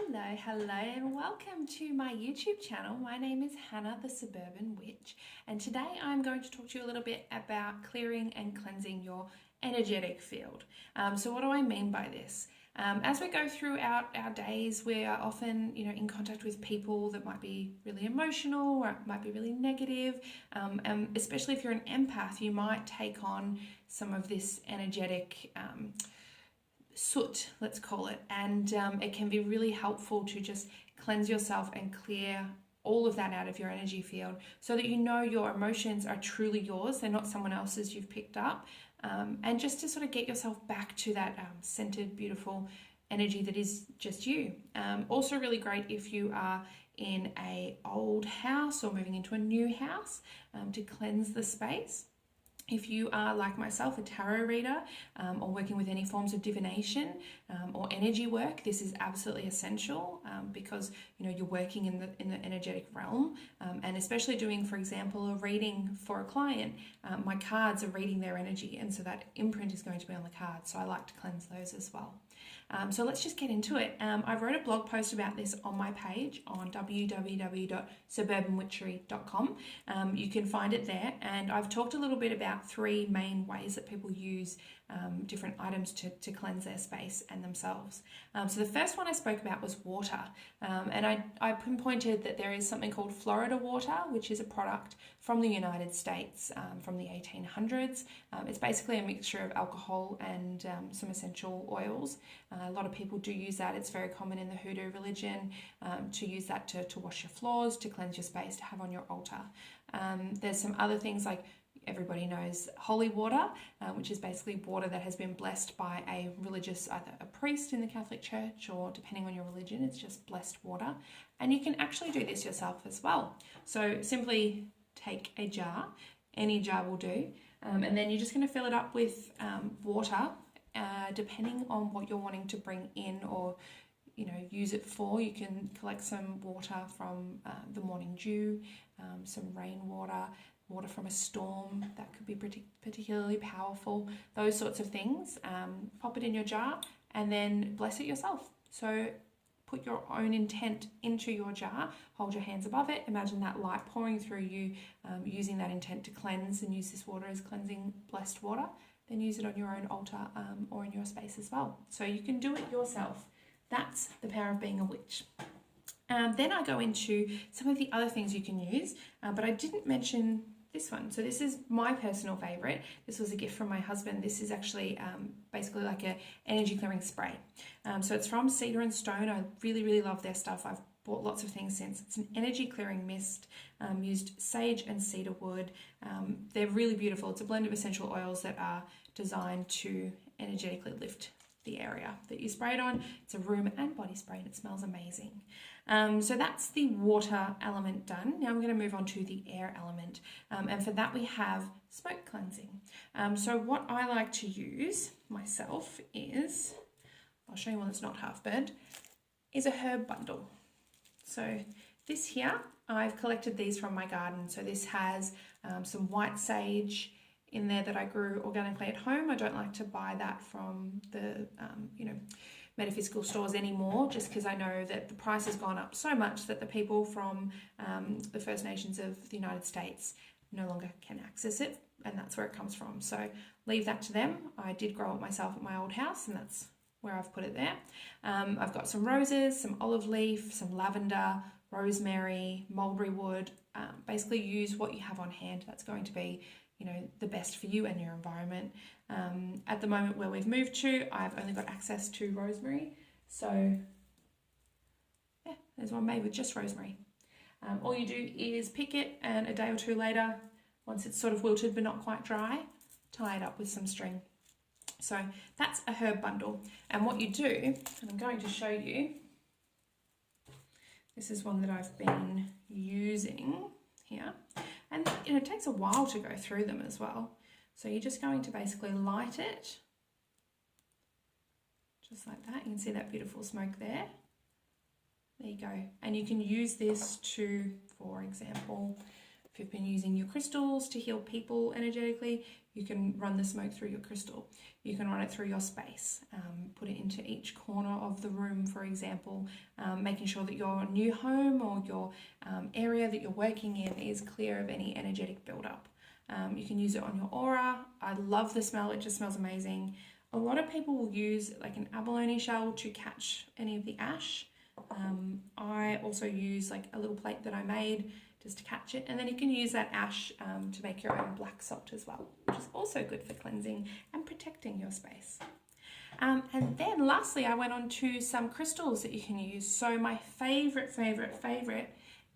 Hello, and welcome to my YouTube channel. My name is Hannah, the Suburban Witch, and today I'm going to talk to you a little bit about clearing and cleansing your energetic field. So what do I mean by this? As we go throughout our days, we are often, in contact with people that might be really emotional or might be really negative. And especially if you're an empath, you might take on some of this energetic soot, let's call it, and it can be really helpful to just cleanse yourself and clear all of that out of your energy field so that you know your emotions are truly yours, they're not someone else's you've picked up, and just to sort of get yourself back to that centered, beautiful energy that is just you. Also really great if you are in a old house or moving into a new house, to cleanse the space. If you are, like myself, a tarot reader, or working with any forms of divination or energy work, this is absolutely essential, because you're working in the energetic realm, and especially doing, for example, a reading for a client. My cards are reading their energy, and so that imprint is going to be on the cards. So I like to cleanse those as well. So let's just get into it. I wrote a blog post about this on my page on www.suburbanwitchery.com. You can find it there, and I've talked a little bit about three main ways that people use different items to cleanse their space and themselves. So the first one I spoke about was water, and I pinpointed that there is something called Florida water, which is a product from the United States from the 1800s. It's basically a mixture of alcohol and some essential oils. A lot of people do use that. It's very common in the Hoodoo religion to use that to wash your floors, to cleanse your space, to have on your altar. There's some other things like everybody knows holy water, which is basically water that has been blessed by a religious, either a priest in the Catholic Church or depending on your religion, it's just blessed water. And you can actually do this yourself as well. So simply take a jar, any jar will do, and then you're just going to fill it up with water, depending on what you're wanting to bring in or use it for. You can collect some water from the morning dew, some rainwater, water from a storm, that could be particularly powerful, those sorts of things. Pop it in your jar and then bless it yourself. So put your own intent into your jar, hold your hands above it, imagine that light pouring through you, using that intent to cleanse, and use this water as cleansing blessed water. Then use it on your own altar or in your space as well. So you can do it yourself. That's the power of being a witch. Then I go into some of the other things you can use, but I didn't mention this one. So this is my personal favorite. This was a gift from my husband. This is actually basically like a energy clearing spray. So it's from Cedar and Stone. I really, really love their stuff. I've bought lots of things since. It's an energy clearing mist, used sage and cedar wood. They're really beautiful. It's a blend of essential oils that are designed to energetically lift the area that you spray it on. It's a room and body spray and it smells amazing. So that's the water element done. Now I'm going to move on to the air element, and for that we have smoke cleansing. So what I like to use myself is, I'll show you one that's not half burnt, is a herb bundle. So this here, I've collected these from my garden. So this has some white sage in there that I grew organically at home. I don't like to buy that from the metaphysical stores anymore, just because I know that the price has gone up so much that the people from the First Nations of the United States no longer can access it, and that's where it comes from. So leave that to them. I did grow it myself at my old house, and that's where I've put it there. I've got some roses, some olive leaf, some lavender, rosemary, mulberry wood. Basically use what you have on hand. That's going to be the best for you and your environment. At the moment where we've moved to, I've only got access to rosemary. So yeah, there's one made with just rosemary. All you do is pick it, and a day or two later, once it's sort of wilted but not quite dry, tie it up with some string. So that's a herb bundle. And what you do, and I'm going to show you, this is one that I've been using here. And it takes a while to go through them as well. So you're just going to basically light it, just like that. You can see that beautiful smoke there. There you go. And you can use this to, for example, if you've been using your crystals to heal people energetically, you can run the smoke through your crystal. You can run it through your space, put it into each corner of the room, for example, making sure that your new home or your area that you're working in is clear of any energetic buildup. You can use it on your aura. I love the smell, it just smells amazing. A lot of people will use like an abalone shell to catch any of the ash. I also use like a little plate that I made just to catch it, and then you can use that ash to make your own black salt as well, which is also good for cleansing and protecting your space. And then lastly, I went on to some crystals that you can use. So my favorite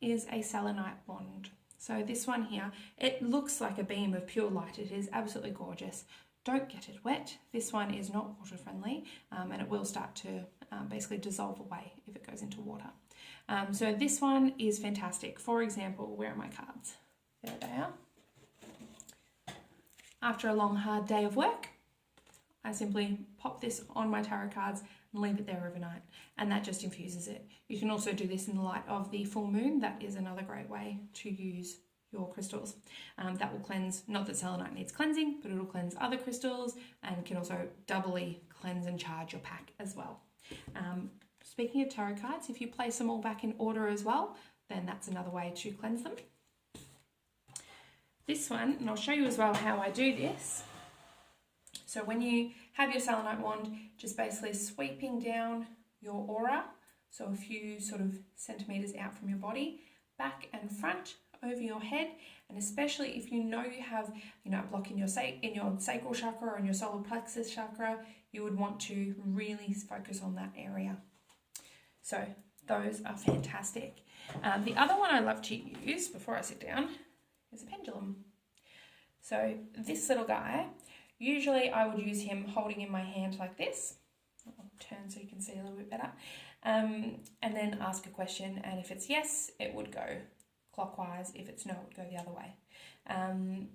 is a selenite wand. So this one here, it looks like a beam of pure light. It is absolutely gorgeous. Don't get it wet. This one is not water friendly, and it will start to basically dissolve away if it goes into water. So this one is fantastic. For example, where are my cards? There they are. After a long, hard day of work, I simply pop this on my tarot cards and leave it there overnight, and that just infuses it. You can also do this in the light of the full moon. That is another great way to use your crystals. That will cleanse, not that selenite needs cleansing, but it'll cleanse other crystals and can also doubly cleanse and charge your pack as well. Speaking of tarot cards, if you place them all back in order as well, then that's another way to cleanse them. This one, and I'll show you as well how I do this. So when you have your selenite wand, just basically sweeping down your aura, so a few sort of centimeters out from your body, back and front, over your head, and especially if you know you have, a block in your sacral chakra or in your solar plexus chakra, you would want to really focus on that area. So those are fantastic. The other one I love to use before I sit down is a pendulum. So this little guy, usually I would use him holding in my hand like this. I'll turn so you can see a little bit better. And then ask a question, and if it's yes, it would go clockwise. If it's no, it would go the other way.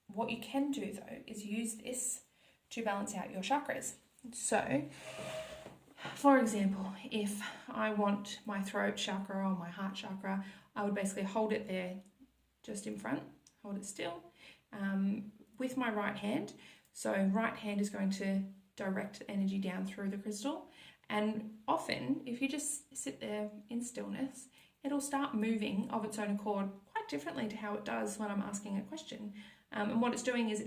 What you can do though is use this to balance out your chakras. So, for example, if I want my throat chakra or my heart chakra, I would basically hold it there just in front, hold it still, with my right hand. So right hand is going to direct energy down through the crystal. And often, if you just sit there in stillness, it'll start moving of its own accord quite differently to how it does when I'm asking a question. And what it's doing is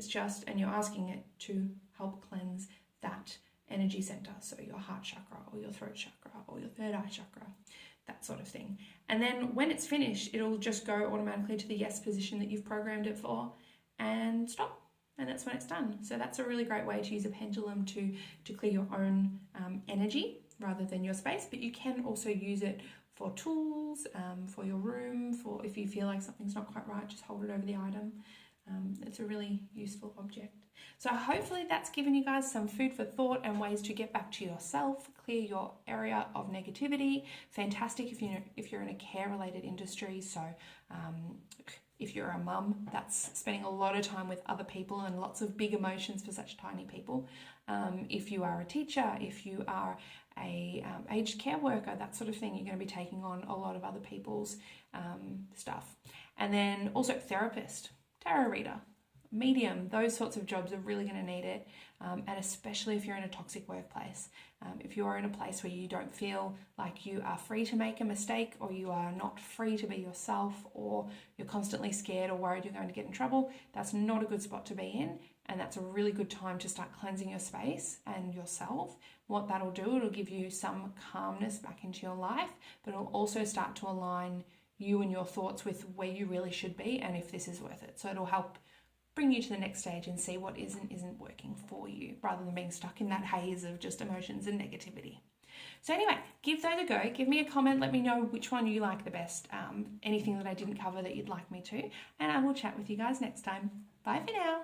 and you're asking it to help cleanse that energy center. So your heart chakra or your throat chakra or your third eye chakra, that sort of thing. And then when it's finished, it'll just go automatically to the yes position that you've programmed it for and stop. And that's when it's done. So that's a really great way to use a pendulum to clear your own energy rather than your space. But you can also use it for tools, for your room, for if you feel like something's not quite right, just hold it over the item. It's a really useful object. So hopefully that's given you guys some food for thought and ways to get back to yourself, clear your area of negativity. Fantastic if you're in a care-related industry. So if you're a mum, that's spending a lot of time with other people and lots of big emotions for such tiny people. If you are a teacher, if you are a aged care worker, that sort of thing, you're going to be taking on a lot of other people's stuff. And then also therapist, tarot reader, medium, those sorts of jobs are really going to need it, and especially if you're in a toxic workplace. If you're in a place where you don't feel like you are free to make a mistake, or you are not free to be yourself, or you're constantly scared or worried you're going to get in trouble, that's not a good spot to be in, and that's a really good time to start cleansing your space and yourself. What that'll do, it'll give you some calmness back into your life, but it'll also start to align you and your thoughts with where you really should be and if this is worth it. So it'll help bring you to the next stage and see what isn't working for you, rather than being stuck in that haze of just emotions and negativity. So anyway, give those a go. Give me a comment. Let me know which one you like the best. Anything that I didn't cover that you'd like me to. And I will chat with you guys next time. Bye for now.